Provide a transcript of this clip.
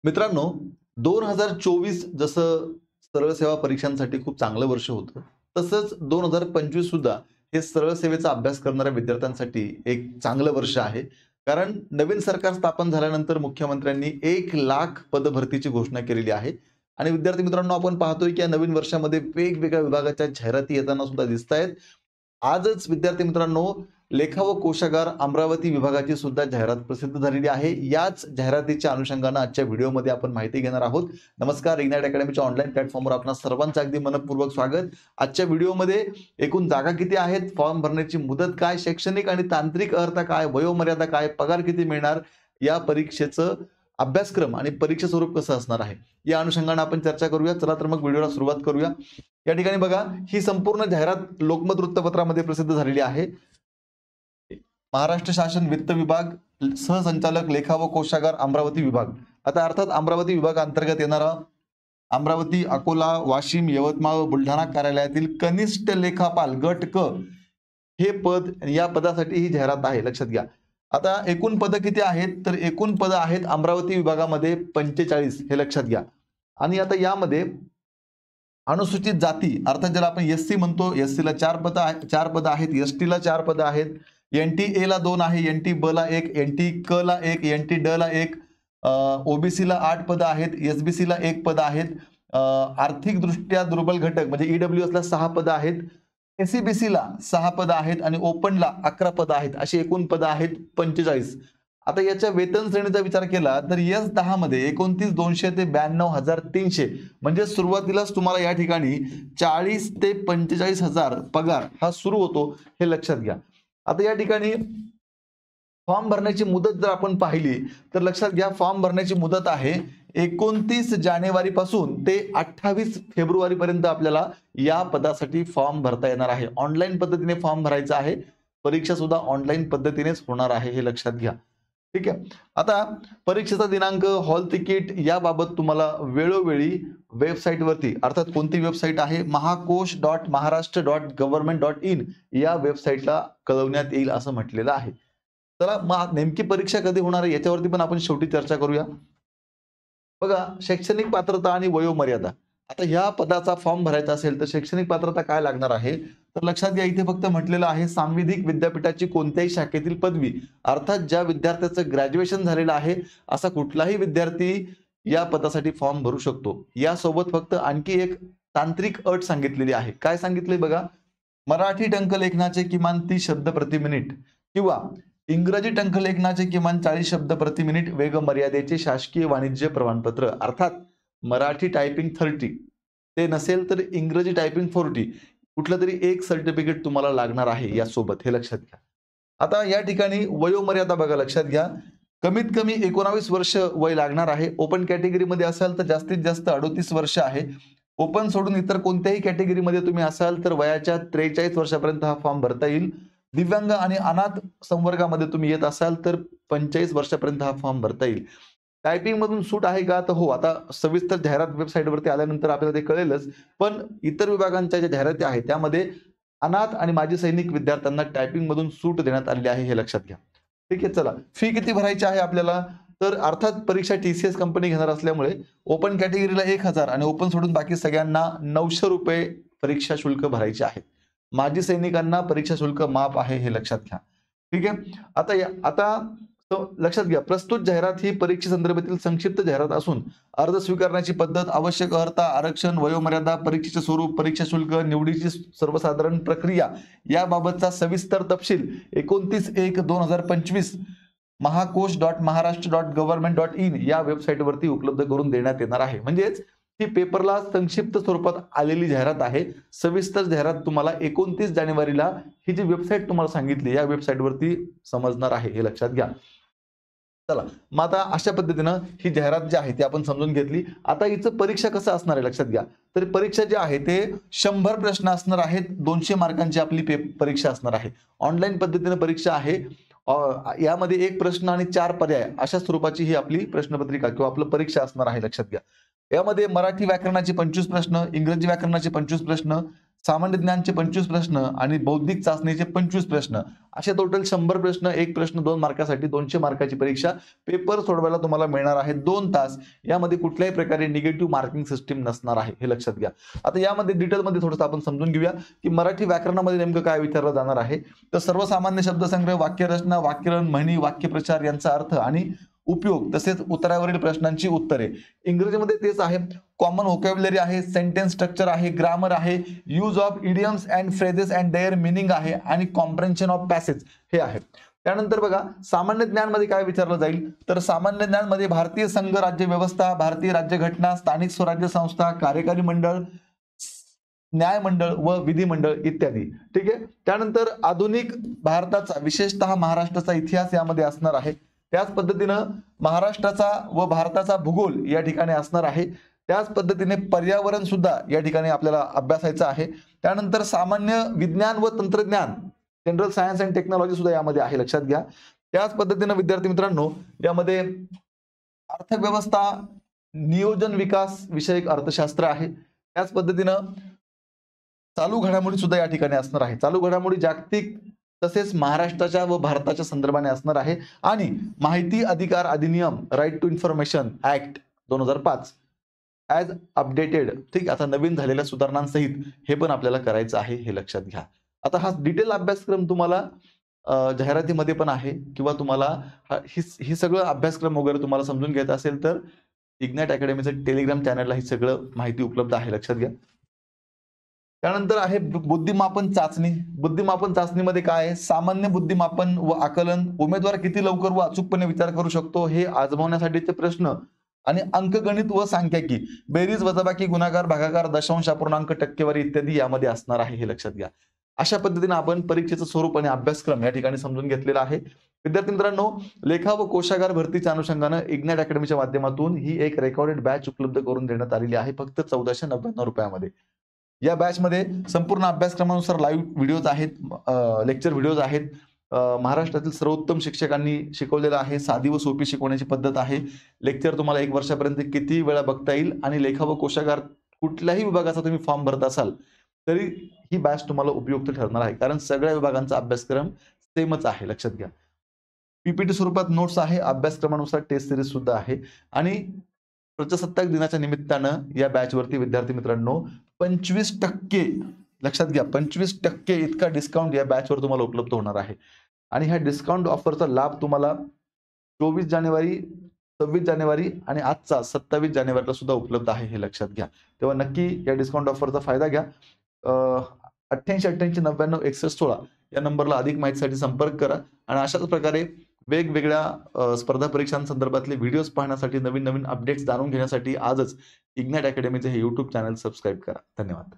मित्रांनो, 2024 जसं सरळ सेवा परीक्षांसाठी खूप चांगलं वर्ष होतं, तसंच 2025 सुद्धा हे सरळ सेवेचा अभ्यास करणाऱ्या विद्यार्थ्यांसाठी एक चांगलं वर्ष आहे. कारण नवीन सरकार स्थापन झाल्यानंतर मुख्यमंत्र्यांनी 1,00,000 पदभरतीची घोषणा केलेली आहे आणि विद्यार्थी मित्रांनो, आपण पाहतोय की या नवीन वर्षामध्ये वेगवेगळ्या विभागाच्या जाहिराती येताना सुद्धा दिसतायत. आजच विद्यार्थी मित्रांनो, लेखा व कोशागार अमरावती विभागाची सुद्धा जाहिरात प्रसिद्ध झालेली आहे. याच जाहिरातीच्या अनुषंगाने आजच्या व्हिडिओमध्ये आपण माहिती घेणार आहोत. नमस्कार, इग्नाइट अकॅडमीच्या ऑनलाईन प्लॅटफॉर्मवर आपणा सर्वांचं अगदी मनःपूर्वक स्वागत. आजच्या व्हिडिओमध्ये एकूण जागा किती आहेत, फॉर्म भरण्याची मुदत काय, शैक्षणिक आणि तांत्रिक अर्हता काय, वयोमर्यादा काय, पगार किती मिळणार, या परीक्षेचं अभ्यासक्रम आणि परीक्षा स्वरूप कसं असणार आहे, या अनुषंगाने आपण चर्चा करूया. चला तर मग व्हिडिओला सुरुवात करूया. या ठिकाणी बघा, ही संपूर्ण जाहिरात लोकमत वृत्तपत्रामध्ये प्रसिद्ध झालेली आहे. महाराष्ट्र शासन वित्त विभाग, सहसंचालक लेखा व कोशागार अमरावती विभाग. आता अर्थात अमरावती विभाग अंतर्गत येणारा अमरावती, अकोला, वाशिम, यवतमाळ व बुलढाणा कार्यालयातील कनिष्ठ लेखापाल गट क हे पद, या पदासाठी ही जाहिरात आहे, लक्षात घ्या. आता एकूण पद किती आहेत, तर एकूण पद आहेत अमरावती विभागामध्ये 45, हे लक्षात घ्या. आणि आता यामध्ये अनुसूचित जाती अर्थात ज्याला आपण एससी म्हणतो, एससी ला 4 पद आहेत, एसटी ला 4 पद आहेत, एनटी ला 2 आहे, एनटी ब ला 1, एनटी क ला 1, एनटी ड ला 1, ओबीसी ला 8 पद आहेत, एसबीसी ला 1 पद आहेत, आर्थिक दृष्ट्या दुर्बल घटक म्हणजे ईडब्ल्यूएस ला 6 पद आहेत, एससीबीसी ला 6 पद आहेत आणि ओपन ला 11 पद आहेत. अशी एकूण पद आहेत 45. आता याच्या वेतन श्रेणीचा विचार केला तर एस 10 मध्ये 29,200 ते 92,300 म्हणजे सुरुवातीलाच तुम्हाला या ठिकाणी 40 ते 45,000 पगार हा सुरू होतो, हे लक्षात घ्या. आता या ठिकाणी फॉर्म भरण्याची मुदत जर आपण पाहिली तर लक्षात घ्या, फॉर्म भरण्याची मुदत आहे 29 जानेवारी पासून ते 28 फेब्रुवारी पर्यंत आपल्याला या पदासाठी फॉर्म भरता येणार आहे. ऑनलाईन पद्धतीने फॉर्म भरायचा आहे. परीक्षा सुद्धा ऑनलाईन पद्धतीनेच होणार आहे, हे लक्षात घ्या. ठीक आहे. आता परीक्षेचा दिनांक, हॉल तिकीट याबाबत तुम्हाला वेळोवेळी वेबसाईटवरती, अर्थात कोणती वेबसाईट आहे, mahakosh.maharashtra.government.in या वेबसाईटला कळवण्यात येईल असं म्हटलेलं आहे. चला मग नेमकी परीक्षा कधी होणार आहे याच्यावरती पण आपण शेवटी चर्चा करूया. बघा, शैक्षणिक पात्रता आणि वयोमर्यादा. आता ह्या पदाचा फॉर्म भरायचा असेल तर शैक्षणिक पात्रता काय लागणार आहे, तर लक्षात घ्या, इथे फक्त म्हटलेलं आहे सांविधिक विद्यापीठाची कोणत्याही शाखेतील पदवी, अर्थात ज्या विद्यार्थ्याचं ग्रॅज्युएशन झालेलं आहे असा कुठलाही विद्यार्थी या पदासाठी फॉर्म भरू शकतो. यासोबत फक्त आणखी एक तांत्रिक अट सांगितलेली आहे. काय सांगितले बघा, मराठी टंकलेखनाचे किमान 30 शब्द प्रति मिनिट किंवा इंग्रजी टंकलेखनाचे किमान 40 शब्द प्रति मिनिट वेग मर्यादेचे शासकीय वाणिज्य प्रमाणपत्र, अर्थात मराठी टायपिंग 30, ते नसेल तर इंग्रजी टायपिंग 40, कुठलं तरी एक सर्टिफिकेट तुम्हाला लागणार आहे यासोबत, हे लक्षात घ्या. आता या ठिकाणी वयोमर्यादा बघा, लक्षात घ्या, कमीत कमी 19 वर्ष वय लागणार आहे. ओपन कॅटेगरीमध्ये असाल तर जास्तीत जास्त 38 वर्ष आहे. ओपन सोडून इतर कोणत्याही कॅटेगरीमध्ये तुम्ही असाल तर वयाच्या 43 वर्षापर्यंत हा फॉर्म भरता येईल. दिव्यांग आणि अनाथ संवर्गामध्ये तुम्ही येत असाल तर 45 वर्षापर्यंत हा फॉर्म भरता येईल. टायपिंग मधून सूट आहे का, तर हो, आता सविस्तर जाहिरात वेबसाईटवरती आल्यानंतर आपल्याला ते कळेलच. पण इतर विभागांच्या ज्या जाहिराती आहेत त्यामध्ये अनाथ आणि माजी सैनिक विद्यार्थ्यांना टायपिंग मधून सूट देण्यात आलेली आहे, हे लक्षात घ्या. ठीक आहे. चला, फी किती भरायची आहे आपल्याला, तर अर्थात परीक्षा टीसीएस कंपनी घेणार असल्यामुळे ओपन कॅटेगरीला 1,000 आणि ओपन सोडून बाकी सगळ्यांना 900 रुपये परीक्षा शुल्क भरायचे आहे. माजी सैनिकांना परीक्षा शुल्क माफ आहे, हे लक्षात घ्या. ठीक आहे. आता लक्षात घ्या, प्रस्तुत जाहिरात ही परीक्षेसंदर्भातील संक्षिप्त जाहिरात असून अर्ज स्वीकारण्याची पद्धत, आवश्यक अर्हता, आरक्षण, वयोमर्यादा, परीक्षेचे स्वरूप, परीक्षा शुल्क, निवडीची सर्वसाधारण प्रक्रिया याबाबतचा सविस्तर तपशील 29/1/2025 mahakosh.maharashtra.government.in या वेबसाईटवरती उपलब्ध करून देण्यात येणार आहे. म्हणजेच ही पेपरला संक्षिप्त स्वरूपात आलेली जाहिरात आहे. सविस्तर जाहिरात तुम्हाला 29 जानेवारीला ही जी वेबसाईट तुम्हाला सांगितली या वेबसाईटवरती समजणार आहे, हे लक्षात घ्या. चला, मग आता अशा पद्धतीनं ही जाहिरात जी आहे ती आपण समजून घेतली. आता हिचं परीक्षा कसं असणार आहे लक्षात घ्या. तर परीक्षा जी आहे ते 100 प्रश्न असणार आहेत. 200 मार्कांची आपली परीक्षा असणार आहे. ऑनलाईन पद्धतीने परीक्षा आहे. यामध्ये 1 प्रश्न आणि 4 पर्याय अशा स्वरूपाची ही आपली प्रश्नपत्रिका किंवा आपलं परीक्षा असणार आहे, लक्षात घ्या. यामध्ये मराठी व्याकरणाचे 25 प्रश्न, इंग्रजी व्याकरणाचे 25 प्रश्न, सामान्य ज्ञानचे 25 प्रश्न आणि बौद्धिक चाचणीचे 25 प्रश्न, असे टोटल 100 प्रश्न, एक प्रश्न 2 मार्कासाठी 200 मार्काची परीक्षा. पेपर सोडवायला तुम्हाला मिळणार आहे 2 तास. यामध्ये कुठल्याही प्रकारे निगेटिव्ह मार्किंग सिस्टीम नसणार आहे, हे लक्षात घ्या. आता यामध्ये डिटेलमध्ये थोडंसं आपण समजून घेऊया की मराठी व्याकरणामध्ये नेमकं काय विचारलं जाणार आहे. तर सर्वसामान्य शब्दसंग्रह, वाक्यरचना, वाक्यरण, म्हणी, वाक्यप्रचार यांचा अर्थ आणि उपयोग, तसेच उत्तरावरील प्रश्नांची उत्तरे. इंग्रजीमध्ये तेच आहे. कॉमन व्होकॅब्युलरी आहे, सेंटेन्स स्ट्रक्चर आहे, ग्रामर आहे, use of idioms and phrases and their meaning आहे आणि कॉम्प्रेन्शन ऑफ पॅसेज हे आहे. त्यानंतर बघा सामान्य ज्ञान मध्ये काय विचारलं जाईल. तर सामान्य ज्ञान मध्ये भारतीय संघ राज्य व्यवस्था, भारतीय राज्यघटना, स्थानिक स्वराज्य संस्था, कार्यकारी मंडळ, न्यायमंडळ व विधिमंडळ इत्यादी. ठीक आहे. त्यानंतर आधुनिक भारताचा, विशेषतः महाराष्ट्राचा इतिहास यामध्ये असणार आहे. त्याच पद्धतीनं महाराष्ट्राचा व भारताचा भूगोल या ठिकाणी असणार आहे. त्याच पद्धतीने पर्यावरण सुद्धा या ठिकाणी आपल्याला अभ्यासायचं आहे. त्यानंतर सामान्य विज्ञान व तंत्रज्ञान, जनरल सायन्स अँड टेक्नॉलॉजी सुद्धा यामध्ये आहे, लक्षात घ्या. त्याच पद्धतीनं विद्यार्थी मित्रांनो यामध्ये अर्थव्यवस्था, नियोजन विकास विषयक अर्थशास्त्र आहे. त्याच पद्धतीनं चालू घडामोडी सुद्धा या ठिकाणी असणार आहे. चालू घडामोडी जागतिक तसेच महाराष्ट्राच्या व भारताच्या संदर्भाने असणार आहे. आणि माहिती अधिकार अधिनियम, right to information act 2005 as updated, ठीक, आता नवीन झालेल्या सुधारणांसहित हे पण आपल्याला करायचं आहे, हे लक्षात घ्या. आता हा डिटेल अभ्यासक्रम तुम्हाला जाहिरातीमध्ये पण आहे, किंवा तुम्हाला ही सगळं अभ्यासक्रम वगैरे तुम्हाला समजून घ्यायचं असेल तर इग्नाइट अकॅडमीचं टेलिग्राम चॅनलला ही सगळं माहिती उपलब्ध आहे, लक्षात घ्या. त्यानंतर आहे बुद्धिमापन चाचणी. बुद्धिमापन चाचणीमध्ये काय आहे, सामान्य बुद्धिमापन व आकलन, उमेदवार किती लवकर व अचूकपणे विचार करू शकतो हे आजमावण्यासाठीचे प्रश्न, आणि अंकगणित व सांख्यिकी, बेरीज, वजाबाकी, गुणाकार, भागाकार, दशांश, अपूर्णांक, टक्केवारी इत्यादी यामध्ये असणार आहे, हे लक्षात घ्या. अशा पद्धतीने आपण परीक्षेचं स्वरूप आणि अभ्यासक्रम या ठिकाणी समजून घेतलेला आहे. विद्यार्थी मित्रांनो, लेखा व कोशागार भरतीच्या अनुषंगाने इग्नाइट अकॅडमीच्या माध्यमातून ही एक रेकॉर्डेड बॅच उपलब्ध करून देण्यात आलेली आहे, फक्त 1499 रुपयामध्ये. या बॅच मध्ये संपूर्ण अभ्यासक्रमानुसार लाईव्ह व्हिडिओज आहेत, लेक्चर व्हिडिओज आहेत, महाराष्ट्रातील सर्वोत्तम शिक्षकांनी शिकवलेलं आहे, साधी व सोपी शिकवण्याची पद्धत आहे. लेक्चर तुम्हाला 1 वर्षापर्यंत किती वेळा बघता येईल. आणि लेखा व कोशागार कुठल्याही विभागाचा तुम्ही फॉर्म भरत असाल तरी ही बॅच तुम्हाला उपयुक्त ठरणार आहे, कारण सगळ्या विभागांचा अभ्यासक्रम सेमच आहे, लक्षात घ्या. पीपीटी स्वरूपात नोट्स आहे, अभ्यासक्रमानुसार टेस्ट सिरीज सुद्धा आहे. आणि प्रजासत्ताक दिनाच्या निमित्तानं या बॅचवरती विद्यार्थी मित्रांनो 25%, लक्षात घ्या, 25% इतका डिस्काउंट या बॅचवर तुम्हाला उपलब्ध होणार आहे. आणि ह्या डिस्काउंट ऑफरचा लाभ तुम्हाला 24 जानेवारी, 26 जानेवारी आणि आजचा 27 जानेवारीला सुद्धा उपलब्ध आहे, हे लक्षात घ्या. तेव्हा नक्की या डिस्काउंट ऑफरचा फायदा घ्या. 88 99 61 16 या नंबरला अधिक माहितीसाठी संपर्क करा. आणि अशाच प्रकारे वेगवेगळ्या स्पर्धा परीक्षांसंदर्भातले व्हिडिओज पाहण्यासाठी, नवीन नवीन अपडेट्स जाणून घेण्यासाठी आजच इग्नाइट अकॅडमीचे हे YouTube चॅनल सबस्क्राईब करा. धन्यवाद.